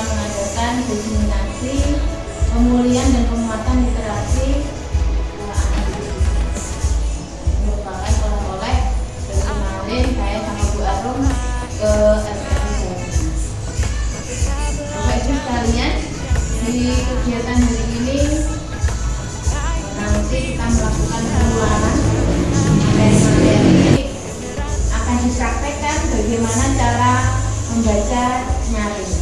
mengadakan diseminasi pemulihan dan penguatan literasi merupakan oleh-oleh dari kemarin saya sama Bu Arum ke RPRI Bapak Ibu sekalian. Di kegiatan hari ini nanti kita melakukan pengulangan materi ini, akan dipraktekkan bagaimana cara membaca nyaring,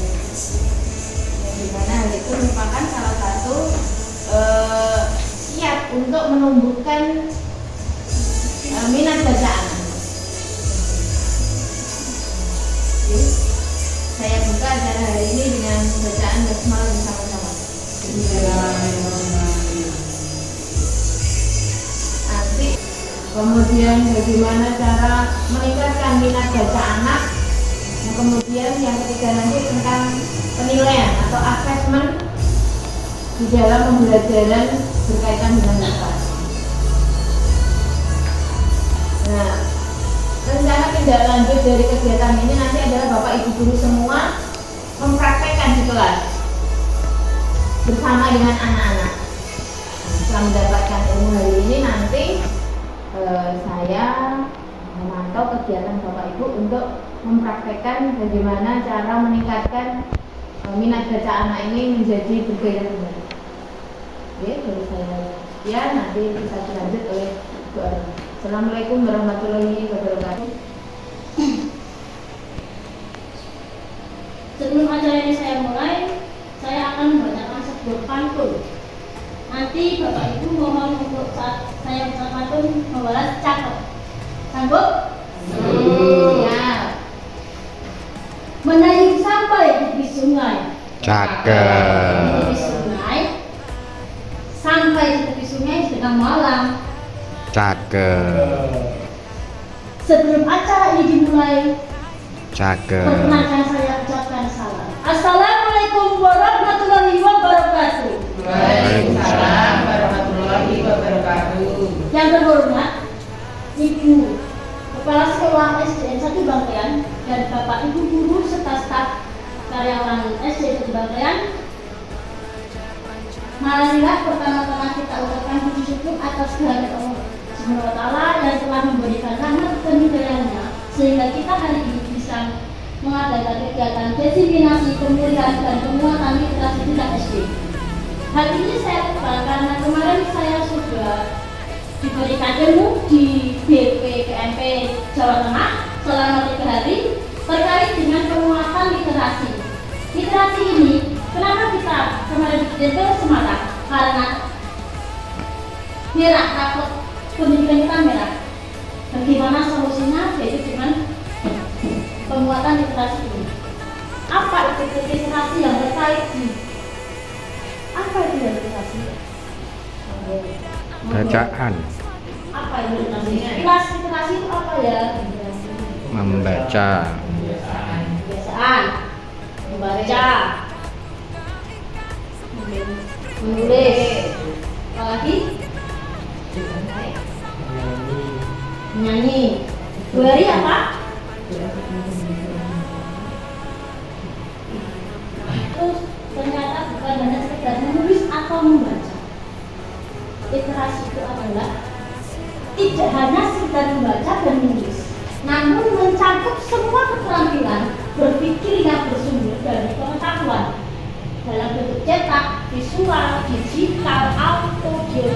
di mana hal itu merupakan salah satu siap untuk menumbuhkan minat bacaan. Saya buka acara hari ini dengan bacaan basmalah bersama-sama. Nanti kemudian bagaimana cara meningkatkan minat baca anak. Kemudian yang ketiga nanti tentang penilaian atau assessment di dalam pembelajaran berkaitan dengan literasi. Nah, rencana tindak lanjut dari kegiatan ini nanti adalah Bapak Ibu guru semua mempraktekkan di kelas bersama dengan anak-anak. Setelah mendapatkan ilmu hari ini nanti saya memantau kegiatan Bapak Ibu untuk mempraktekkan bagaimana cara meningkatkan minat baca anak ini menjadi bergairah kembali. Oke, dari saya ya, nanti bisa dilanjut oleh Bu Arum. Assalamualaikum warahmatullahi wabarakatuh. Sebelum acara ini saya mulai, saya akan membacakan sebuah pantun. Nanti Bapak Ibu mohon untuk saat saya baca pantun membalas cakep. Sanggup? Ya. Menayung sampai di tepi sungai. Cakep. Di tepi sungai. Sampai di tepi sungai tengah malam. Cakep. Sebelum acara ini dimulai, Cakep. perkenalkan saya ucapkan salam. Assalamualaikum warahmatullahi wabarakatuh. Waalaikumsalam warahmatullahi wabarakatuh. Yang terhormat Ibu Kepala Sekolah SDN 1 Bangkayan dan Bapak Ibu guru serta staf karyawan SDN 1 Bangkayan, marilah pertama-tama kita ucapkan puji syukur atas kehadirat Allah Subhanahu wa Ta'ala yang telah memberikan rahmat dan hidayahnya sehingga kita hari ini bisa mengadakan kegiatan diseminasi pemulihan dan penguatan literasi tingkat SD. Hal ini saya lakukan karena kemarin saya sudah diberikan ilmu di BPKMP Jawa Tengah selama 3 hari terkait dengan penguatan literasi. Literasi ini, kenapa kita kemarin bikin ke Semarang? Karena merah, takut pendidikan kita merah. Bagaimana solusinya? Yaitu dengan penguatan literasi ini. Apa itu literasi yang terkait di? Apa itu literasi? Bacaan. Apa itu literasi? Literasi itu apa ya? Membaca. Kebiasaan membaca, menulis, apalagi menyanyi. Dari apa? Terus ternyata bukan hanya sekedar menulis atau membaca. Literasi itu adalah tidak hanya sekedar membaca dan menulis, namun mencakup semua keterampilan berpikir yang bersumber dari pengetahuan dalam bentuk cetak, visual, digital, audio.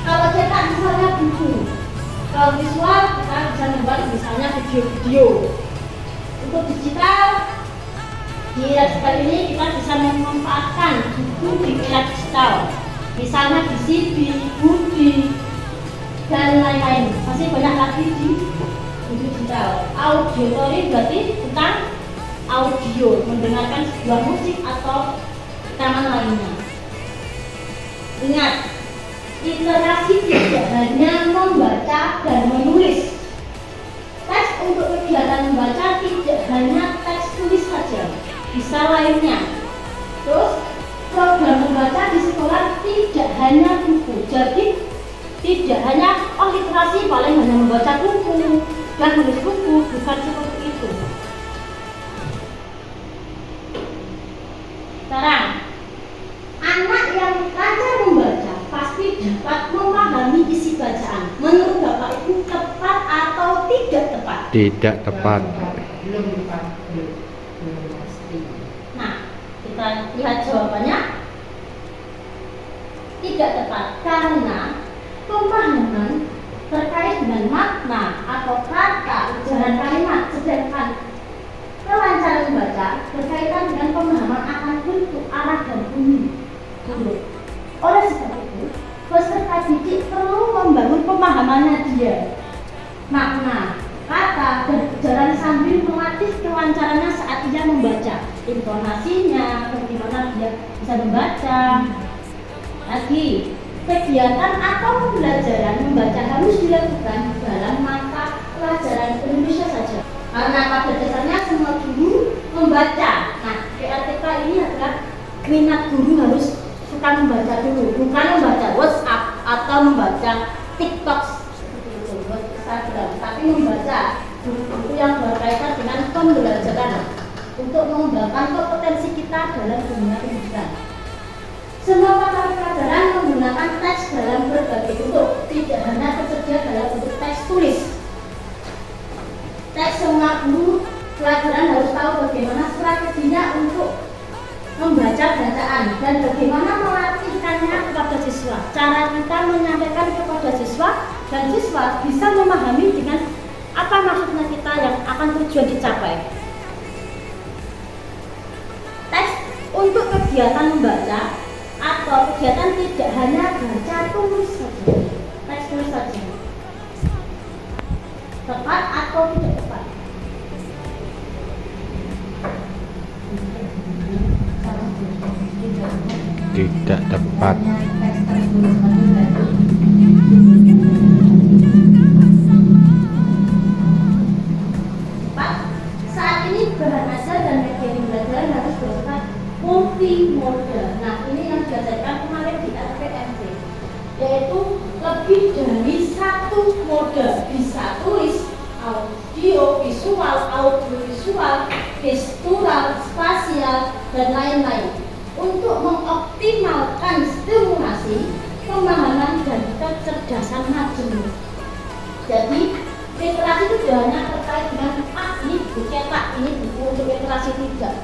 Kalau cetak misalnya buku, kalau visual kita bisa membuat misalnya video-video. Untuk digital, di era digital ini kita bisa memanfaatkan buku di era digital, misalnya di CD, Budi, dan lain-lain. Masih banyak lagi di digital. Audio ini berarti tentang audio, mendengarkan sebuah musik atau rekaman lainnya. Ingat, literasi tidak hanya membaca dan menulis. Teks untuk kegiatan membaca tidak hanya teks tulis saja, bisa lainnya. Terus program membaca di sekolah tidak hanya buku, jadi tidak hanya literasi paling hanya membaca buku dan menulis buku, bukan seperti itu. Sekarang, anak yang lancar membaca pasti dapat memahami isi bacaan. Menurut Bapak Ibu tepat atau tidak tepat? Tidak tepat. Belum tepat. Belum pasti. Nah, kita lihat jawabannya. Tidak tepat karena pemahaman terkait dengan makna atau kata ujaran kalimat, sedangkan kelancaran membaca berkaitan dengan pemahaman akan bentuk, arah, dan bunyi huruf. Oleh sebab itu, peserta didik perlu membangun pemahamannya dia, makna, kata, dan ujaran sambil melatih kelancarannya saat ia membaca, intonasinya, bagaimana dia bisa membaca. Lagi, kegiatan atau pembelajaran membaca harus dilakukan dalam mata pelajaran Indonesia saja. Karena pada dasarnya semua guru membaca. Nah, PRTK ini adalah minat guru harus suka membaca dulu, bukan membaca WhatsApp atau membaca TikTok seperti itu, Instagram, tapi membaca buku yang berkaitan dengan pembelajaran untuk mengembangkan kompetensi kita dalam dunia pendidikan. Semua mata pelajaran menggunakan teks dalam berbagai bentuk, tidak hanya tersedia dalam bentuk teks tulis. Teks semua guru pelajaran harus tahu bagaimana strateginya untuk membaca bacaan dan bagaimana melatihkannya kepada siswa. Cara kita menyampaikan kepada siswa dan siswa bisa memahami dengan apa maksudnya kita yang akan tujuan dicapai. Teks untuk kegiatan membaca atau kegiatan tidak hanya baca tulis saja, teks tulis saja. Tepat atau tidak tepat? Tidak tepat. Tepat. Saat ini bahan ajar dan media pembelajaran harus bersifat multimodal. Nah, ini yang diajarkan kemarin di RPMT, yaitu lebih dari satu mode, bisa tulis, audio visual, gestural, spasial, dan lain-lain, untuk mengoptimalkan stimulasi, pemahaman, dan kecerdasan majemuk. Jadi, literasi itu tidak hanya terkait dengan ini buku cetak, ini buku untuk literasi, tidak.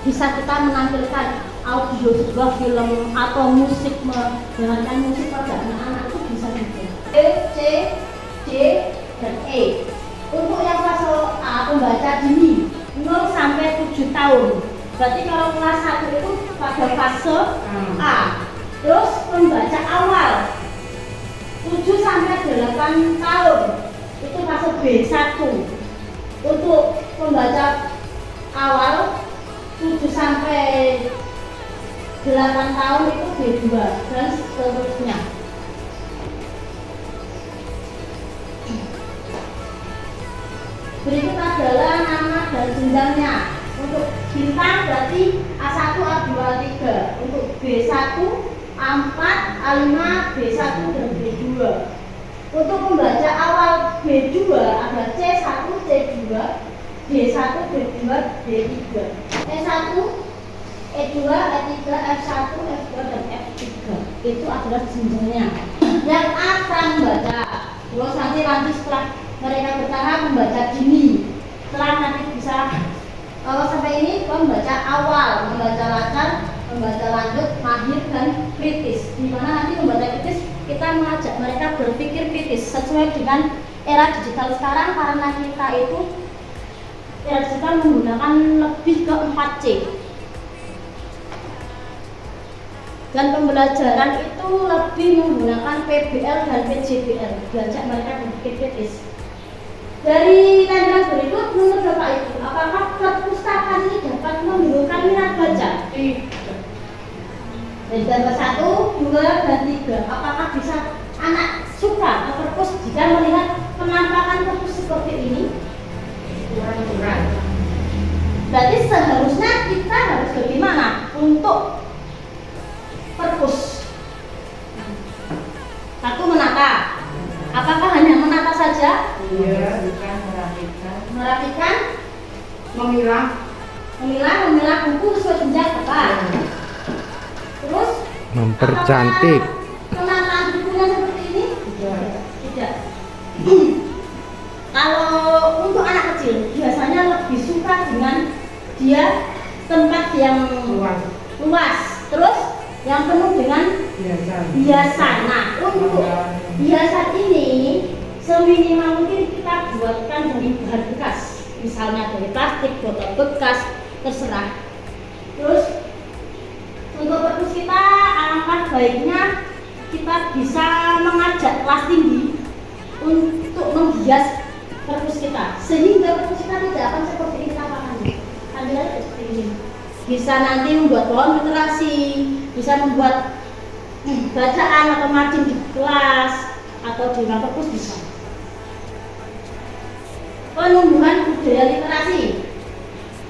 Bisa kita menampilkan audio sebuah film atau musik, mendengarkan musik pada anak-anak itu bisa juga. E, C, D, dan E. Untuk yang fase A, pembaca dini 0 sampai 7 tahun. Berarti kalau kelas 1 itu pada fase A. Terus pembaca awal 7 sampai 8 tahun itu fase B1. Untuk pembaca awal 7 sampai 8 tahun itu B2 dan seterusnya. Berikut adalah nama dan jenjangnya. Untuk bintang berarti A1, A2, A3. Untuk B1, A4, A5, B1, dan B2. Untuk pembaca awal B2 ada C1, C2, D1, D2, D3, E1, E2, E3, F1, F2, dan F3. Itu adalah jenjangnya. Yang akan membaca, terus nanti setelah mereka bertahap membaca dini. Setelah nanti bisa sampai ini membaca awal, membaca lancar, membaca lanjut, mahir, dan kritis. Di mana nanti membaca kritis kita mengajak mereka berpikir kritis sesuai dengan era digital sekarang, karena kita itu era digital menggunakan lebih ke 4C. Dan pembelajaran itu lebih menggunakan PBL dan PJBL, diajak mereka berpikir kritis. Dari tampilan berikut, menurut Bapak Ibu, apakah perpustakaan ini dapat menumbuhkan minat baca? Tidak. Dari gambar 1, 2, dan 3, apakah bisa anak suka ke perpus jika melihat penampakan perpus seperti ini? Kurang. Berarti seharusnya kita harus bagaimana untuk perpus? 1, menata. Apakah hanya menata saja? Iya, bukan merapikan. Merapikan, Memilah. memilah buku sesuai jenjang apa? Mempercantik. Penataan bukunya seperti ini? Tidak. Kalau untuk anak kecil biasanya lebih suka dengan dia tempat yang luas, terus yang penuh dengan hiasan. Nah, untuk hiasan ini seminimal mungkin kita buatkan dari bahan bekas, misalnya dari plastik, botol bekas, terserah. Terus untuk perpus kita alangkah baiknya kita bisa mengajak kelas tinggi untuk menghias perpus kita, sehingga perpus kita tidak akan seperti ini tampakannya. Ambil aja seperti ini. Bisa nanti membuat pohon literasi, bisa membuat bacaan atau margin di kelas atau di ruang perpus bisa. Penumbuhan budaya literasi.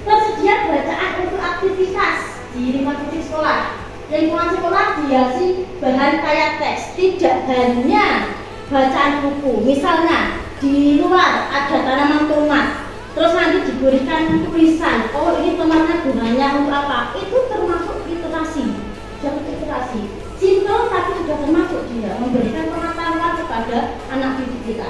Tersedia bacaan untuk aktivitas di lingkungan sekolah. Lingkungan sekolah dihiasi bahan kayak teks, tidak hanya bacaan buku. Misalnya di luar ada tanaman tomat, terus nanti diberikan tulisan, oh ini tomatnya gunanya untuk apa? Itu termasuk literasi, jadi literasi. Simple tapi sudah termasuk dia memberikan pengetahuan kepada anak didik kita.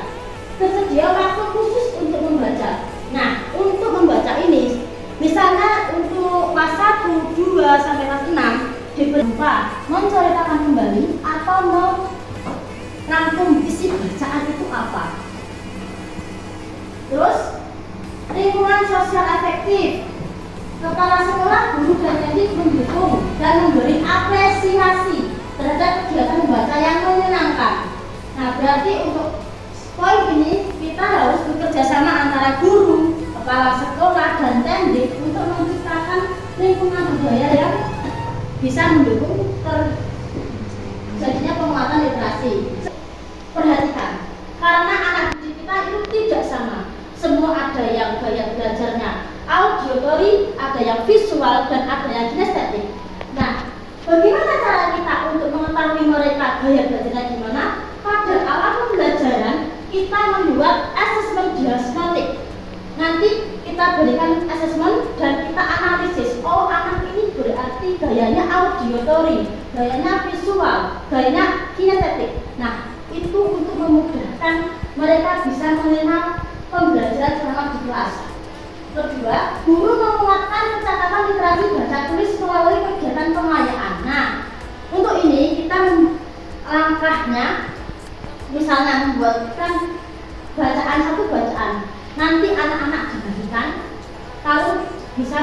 Tersedia waktu khusus untuk membaca. Nah, untuk membaca ini, misalnya untuk kelas 1, 2 sampai kelas 6 diberapa menceritakan kembali atau merangkum isi bacaan itu apa. Terus lingkungan sosial efektif. Kepala sekolah, guru dan pendidik mendukung dan memberi apresiasi terhadap kegiatan membaca yang menyenangkan. Nah, berarti untuk poin ini kita harus bekerja sama antara guru, kepala sekolah dan pendidik untuk menciptakan lingkungan budaya yang bisa mendukung terjadinya penguatan literasi. Perhatikan, karena anak didik kita itu tidak sama. Semua ada yang gaya belajarnya auditory, ada yang visual, dan ada yang kinestetik. Nah, bagaimana cara kita untuk mengetahui mereka gaya belajarnya gimana? Pada awal pembelajaran kita membuat asesmen diagnostik. Nanti kita berikan asesmen dan kita analisis. Oh, anak ini berarti gayanya auditory, gayanya visual, gayanya kinestetik. Nah, itu untuk memudahkan mereka bisa mengenal pembelajaran selama di kelas. Kedua, guru menguatkan pencatatan literasi baca tulis melalui kegiatan pengayaan. Nah, untuk ini kita langkahnya misalnya membuatkan bacaan satu bacaan. Nanti anak-anak dibagikan, kalau bisa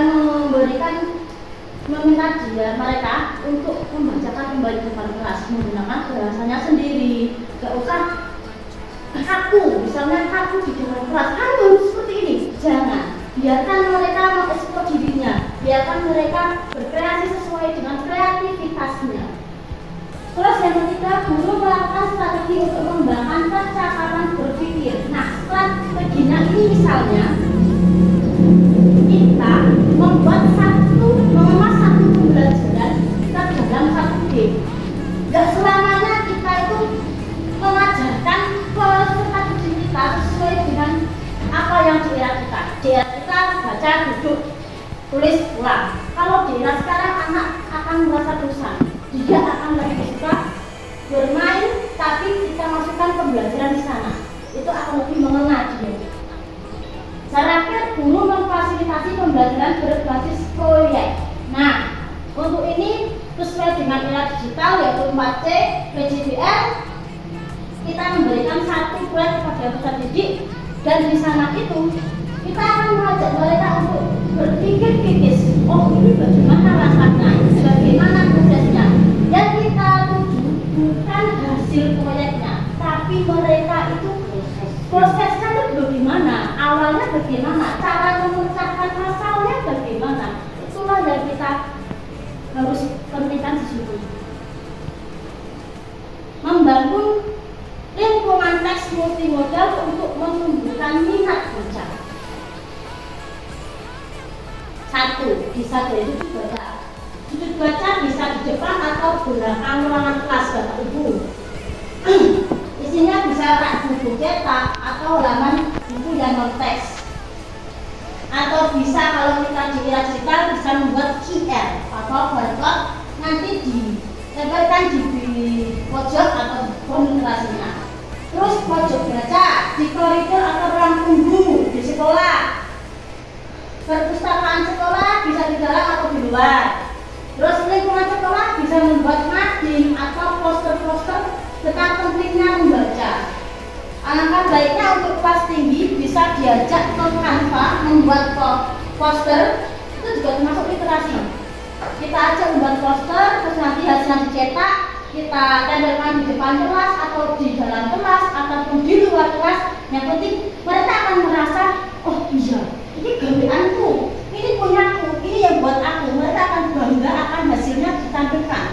meminta dia mereka untuk membacakan kembali depan kelas menggunakan bahasanya sendiri. Gak usah kaku, misalnya kaku di depan kelas, harus seperti ini. Jangan, biarkan mereka mengeksplor dirinya, biarkan mereka berkreasi sesuai dengan kreativitasnya. Terus yang ketiga, guru melakukan strategi untuk mengembangkan kecakapan berpikir. Nah, strateginya ini misalnya kita mengemas satu pembelajaran kita dalam satu game. Gak selamanya kita itu mengajarkan peserta didik kita sesuai dengan apa yang di era kita. Di era kita baca, duduk, tulis, ulang. Kalau di era sekarang anak akan merasa bosan. Dia akan lebih suka bermain, tapi kita masukkan pembelajaran di sana. Itu akan lebih mengena dia. Terakhir, guru memfasilitasi pembelajaran berbasis proyek. Nah, untuk ini sesuai dengan era digital yaitu 4C, PJBL, kita memberikan satu proyek kepada peserta didik dan di sana itu kita akan mengajak mereka untuk berpikir kritis. Oh, ini bagaimana rasanya, bagaimana prosesnya. Yang kita tuju bukan hasil proyeknya, tapi mereka itu prosesnya itu bagaimana, awalnya bagaimana, cara memecahkan masalahnya bagaimana. Itulah yang kita harus pentingkan di situ. Membangun lingkungan teks multimodal untuk menumbuhkan minat baca. Satu, bisa dari sudut baca. Sudut baca bisa di depan atau belakang ruangan kelas Bapak Ibu. Isinya bisa rak buku cetak atau halaman buku yang non teks. Atau bisa kalau kita di era digital bisa membuat QR atau barcode nanti tempelkan di pojok atau pohon literasinya. Terus pojok baca di koridor atau ruang tunggu di sekolah. Perpustakaan sekolah bisa di dalam atau di luar. Terus lingkungan sekolah bisa membuat mading atau poster-poster tentang pentingnya membaca. Alangkah baiknya untuk kelas tinggi bisa diajak ke Canva membuat poster, itu juga termasuk literasi. Kita ajak membuat poster, terus nanti hasilnya dicetak, kita tempelkan di depan kelas atau di dalam kelas ataupun di luar kelas. Yang penting mereka akan merasa, oh iya, ini gaweanku, ini punyaku, ini yang buat aku. Mereka akan bangga akan hasilnya ditampilkan.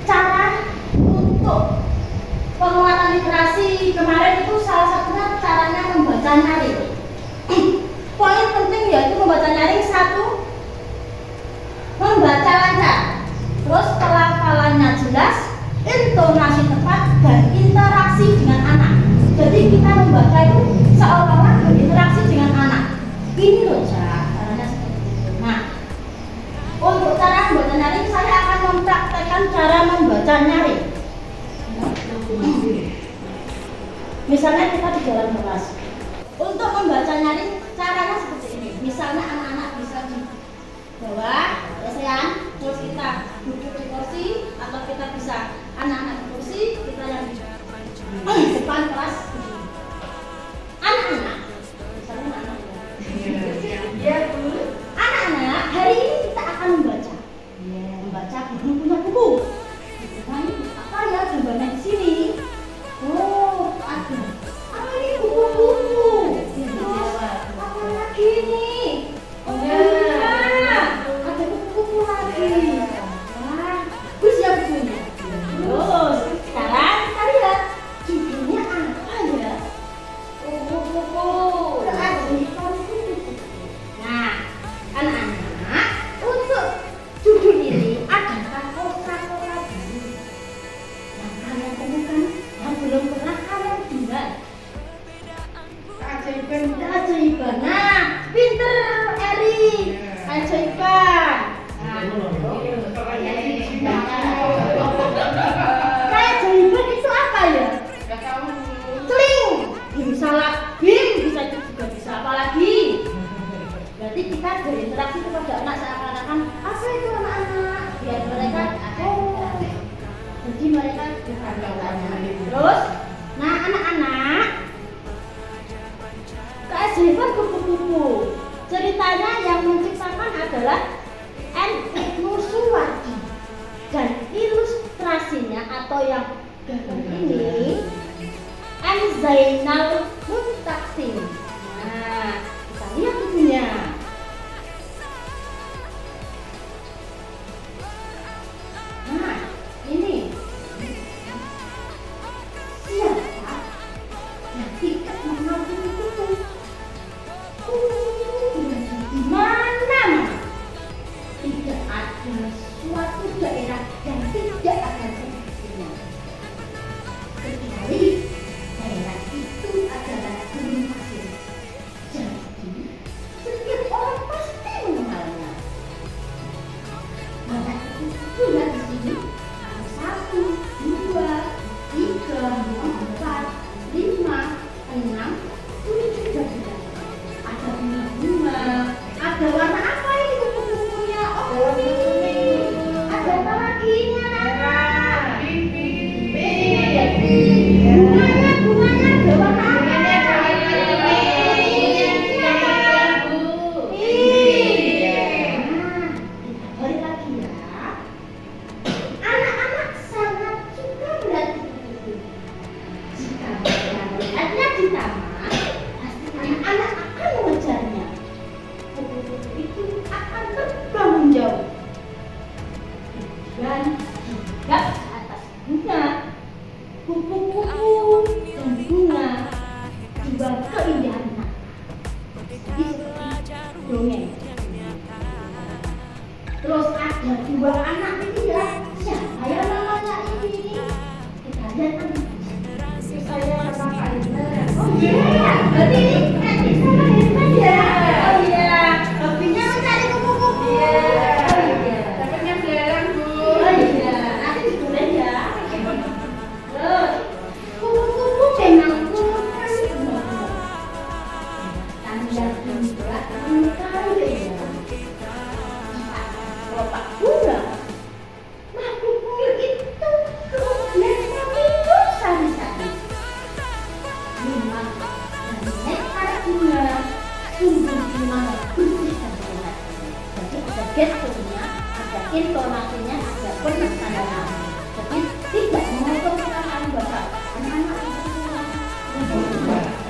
Cara untuk penguatan literasi kemarin itu salah satunya caranya membaca nyaring. Poin penting yaitu membaca nyaring. Satu, membaca lancar, terus pelafalannya jelas, intonasi tepat, dan interaksi dengan anak. Jadi kita membaca itu seolah-olah berinteraksi dengan anak. Ini loh caranya seperti itu. Nah, untuk cara membaca nyaring saya akan mempraktekkan cara membaca nyaring. Misalnya kita di dalam kelas. Untuk membaca nyaring caranya seperti ini. Misalnya anak-anak bisa di bawah, terus kita duduk di kursi, atau kita bisa anak-anak di kursi, kita yang di depan kelas. Anak-anak, misalnya anak-anak. Ya, Bu. Anak-anak, hari ini kita akan membaca. Membaca buku, punya buku. Apa ya gambarnya di sini? Oh, ada. Apa ini buku-buku? Apa lagi ini? Oh, ada buku-buku lagi. Wah, bagus ya bukunya. Terus, sekarang kita lihat judulnya apa ya? Oh, buku-buku. Nah, anak-anak, untuk judul ini adakah kosa-kosa baru yang kalian temukan yang belum pernah kalian dengar? Keajaiban. Nah, pinter Eri. Keajaiban. Keajaiban itu apa ya? Celing. Bisa bim, bisa juga bisa apa lagi? Berarti kita berinteraksi kepada anak seakan-akan apa itu anak-anak? Biar mereka jadi mereka bertanya. Terus, nah anak-anak, keajaiban kupu-kupu. Ceritanya yang menciptakan adalah N. Nursuwardi dan ilustrasinya atau yang gambar ini M. Zainal Muntaksim. Nah, kita lihat bukunya. Nah, ini siapa yang tidak mengenal kupu-kupu? Kupu-kupu berada di mana-mana. Tidak ada suatu daerah yang tidak ada kupu-kupunya, kecuali daerah itu adalah gunung pasir. Jadi setiap orang pasti mengenalnya. Banyak kupu-kupu yang di sini. Ada 1, 2, 3, 4, 5, 6, 7 dan 8. Ada bunga-bunga. Ada warna apa ini kupu-kupunya? Oh, kuning. Ada apa lagi ini anak-anak? Bunganya ada warna apa? Balik lagi ya. Anak-anak sangat suka melihat kupu-kupu. Jika mereka melihatnya di taman, pasti anak-anak akan mengejarnya. Kupu-kupu itu akan terbang menjauh dan hinggap ke atas bunga. Kupu-kupu dan bunga juga keindahan anak. Jadi seperti dongeng. Terus ada 2 anak ini ya. Siapa yang namanya ini? Kita lihat kan. Saya sama Pak Irna. Oh iya, berarti ini Edi sama Irna ya. Oh iya, hobinya mencari kupu-kupu. Oh iya. intonasinya ada penekanan. Jadi tidak memotong perasaan bapak.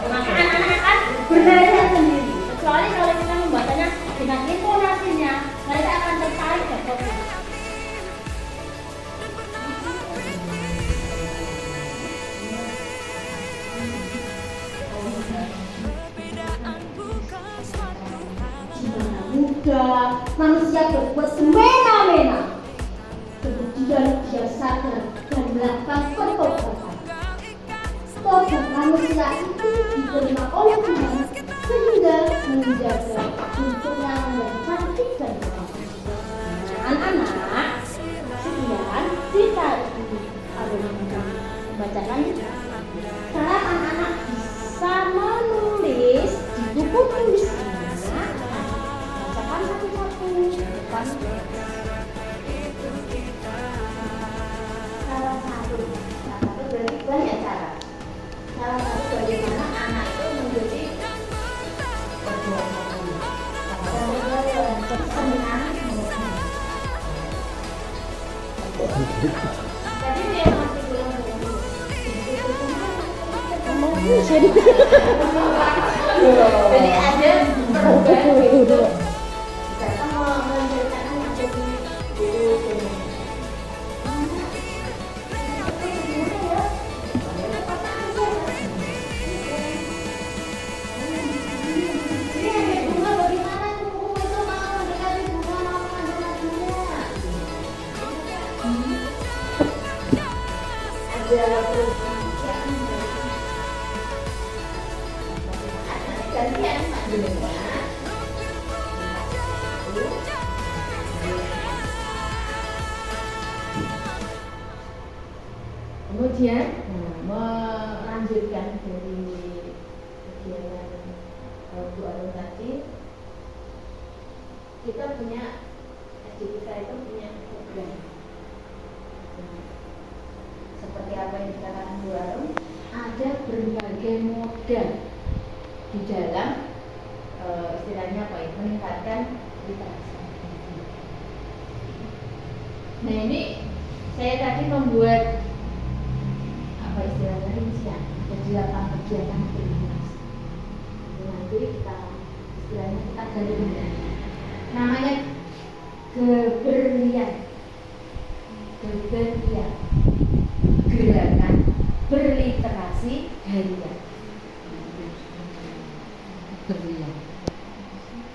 Maka anak-anak kan belajar sendiri. Kecuali kalau kita membacanya dengan intonasinya, mereka akan tertarik dan fokus. Mudah, manusia berbuat semena-mena. Kemudian dia sadar dan melakukan pertobatan. Tobat manusia itu diterima oleh Tuhan sehingga menjaga untuknya menjadi cantik dan bagus. Anak-anak, sekian cerita itu ada yang membacakan. Cara anak-anak bisa menulis di buku tulisnya. Satu-satu depan salah satu berarti banyak cara. Salah satu bagaimana anak itu menjadi senang. Tadi dia masih bilang jadi ada perubahan itu. Kemudian melanjutkan dari kegiatan Bu Arun tadi, kita punya SD kita itu punya program seperti apa yang dikatakan Bu Arun, ada berbagai modal di dalam istilahnya apa ya, meningkatkan literasi. Nah ini saya tadi membuat apa istilahnya rincian, ada 8 kegiatan aktivitas. Nanti kita istilahnya kita gabungkan. Namanya Geberlian. Geberlian. Gerakan berliterasi harian. Geberlian.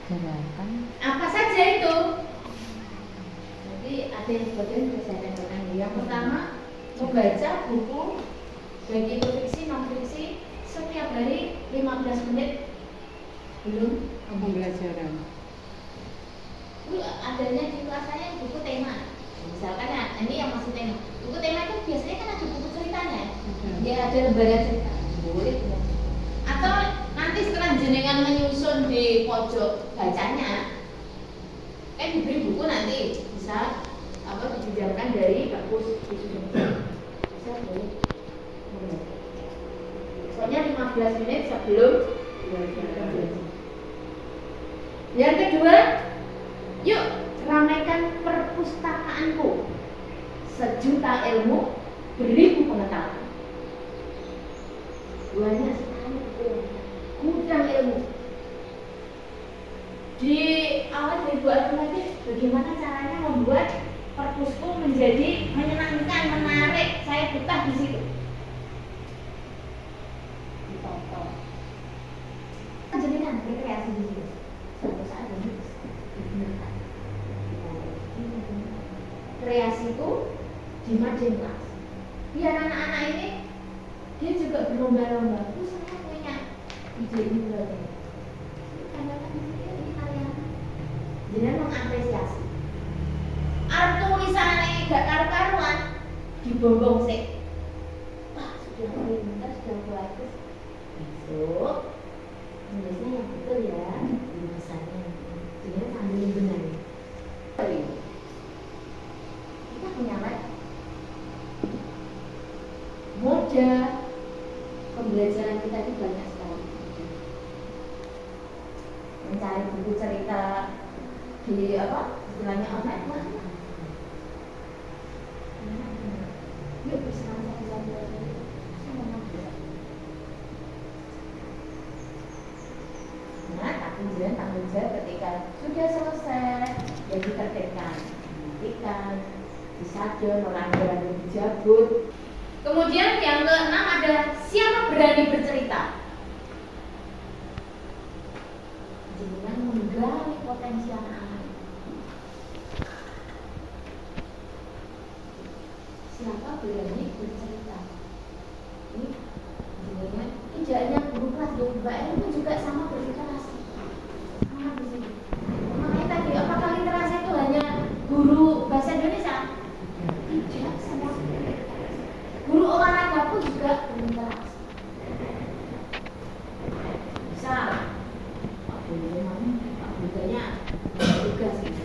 Gerakan. Apa saja itu? Jadi ada yang sebagian bisa saya katakan. Yang pertama, membaca buku baik itu fiksi non fiksi setiap hari 15 menit belum Pembelajaran. itu adanya di kelas saya buku tema. Misalkan ya, ini yang masih tema. Buku tema itu biasanya kan ada buku ceritanya. Ya ada lembaran cerita. Boleh. Atau nanti setelah jenengan menyusun di pojok bacanya, kan diberi buku nanti bisa apa dipinjamkan dari perpus bisa boleh. Soalnya 15 menit sebelum belajar. Yang kedua, yuk ramaikan perpustakaanku. Sejuta ilmu, beribu pengetahuan. Banyak sekali gudang ilmu. Di awal dari Bu Arun tadi, bagaimana caranya membuat perpusku menjadi menyenangkan, menarik, saya betah di situ. Ditonton. Jadi kan rekreasi di situ. Suatu saat ini digunakan. Kreasi itu di majeng kelas. Biar anak-anak ini dia juga berlomba-lomba. Itu saya punya ide ini berarti. Ini kalian. Jadi mengapresiasi. Arep tulisane gak karu-karuan dibombong sik. Wah, sudah pintar, sudah bagus. Besok tulisnya yang betul ya, tulisannya. Dia sambil benar. Kita punya lab. Moda pembelajaran kita itu banyak sekali. Mencari buku cerita di apa? Istilahnya online. anjuran tanggung jawab ketika sudah selesai ya ditertibkan, dihentikan, disadon, orang berani dijabut. Kemudian yang keenam ada siapa berani bercerita. Jangan menggali potensi anak-anak. Siapa berani bercerita. Ini sebenarnya tidak hanya guru kelas Mbak itu juga sama berliterasi. Sama di sini. Makanya tadi apakah literasi itu hanya guru bahasa Indonesia? Tidak, semua guru olahraga pun juga berliterasi. Misal Pak Budanya tugas itu.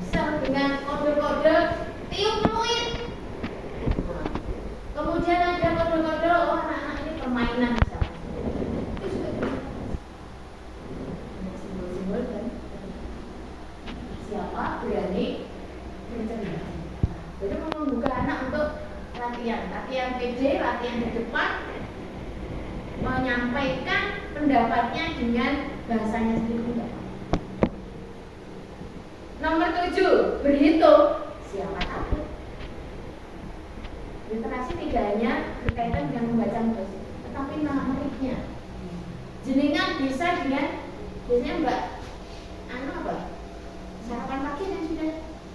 Misal dengan kode-kode tiup peluit. Kemudian ada kode-kode anak-anak ini permainan misalnya. Itu juga simbol-simbol dan siapa berani bercerita. Jadi membuka anak untuk latihan PD, latihan di depan, menyampaikan pendapatnya dengan bahasanya sendiri. Nomor 7, berhitung. Siapa takut? Literasi tidak hanya berkaitan dengan membaca nulis, tetapi numeriknya. Jenengan bisa dengan biasanya Mbak apa? Sarapan pagi dan sudah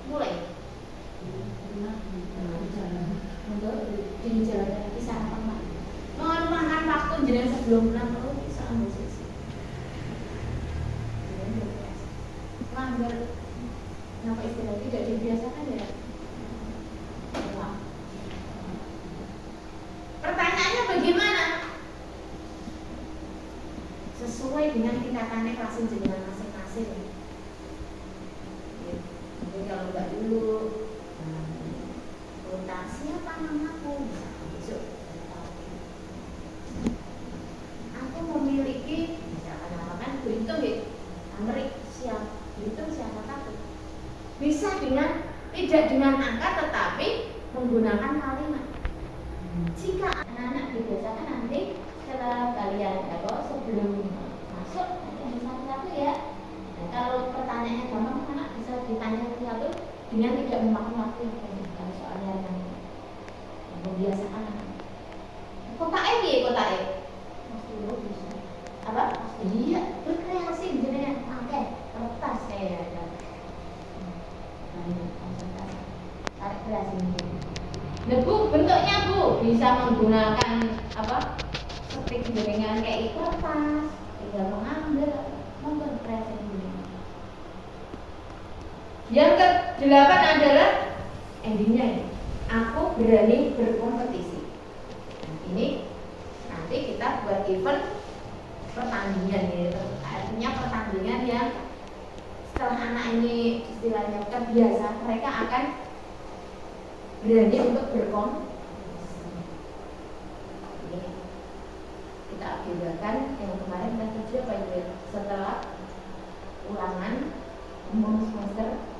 mulai. Untuk di jalan di sarapan pagi. Mengorbankan waktu jenengan sebelum 6 bisa ambil sesi. Langgar, kenapa istilah tidak dibiasakan ya? Pertanyaannya bagaimana? Sesuai dengan tingkatannya kelas jenengan masing-masing. Jadi kalau Mbak dulu siapa namaku? Besok aku memiliki misalkan namakan berhitung ya, Amerik siap berhitung siapa takut. Bisa dengan tidak dengan angka tetapi menggunakan kalimat. Jika anak-anak dibiasakan nanti setelah kalian sebelum masuk nanti satu-satu ya. Nah, kalau pertanyaannya gampang anak bisa ditanya satu-satu dengan tidak memakan waktu yang panjang. Kalau soalnya yang membiasakan anak. Kota E kota E. Bisa. Apa? Iya, berkreasi jenenge oke, kertas saya ada. Nah, ini konsentrasi. Tarik kreasi ini. Nah, Bu, bentuknya Bu bisa menggunakan apa? Seperti dengan kayak kertas, tinggal mengambil, memperkreasi ini. Yang ke-8 adalah endingnya ini. Aku berani berkompetisi. Nah, ini nanti kita buat event pertandingan ya. Artinya pertandingan yang setelah anak ini istilahnya terbiasa, mereka akan berani untuk berkompetisi. Ini kita akibatkan yang kemarin kita kerja apa ya? Setelah ulangan umum semester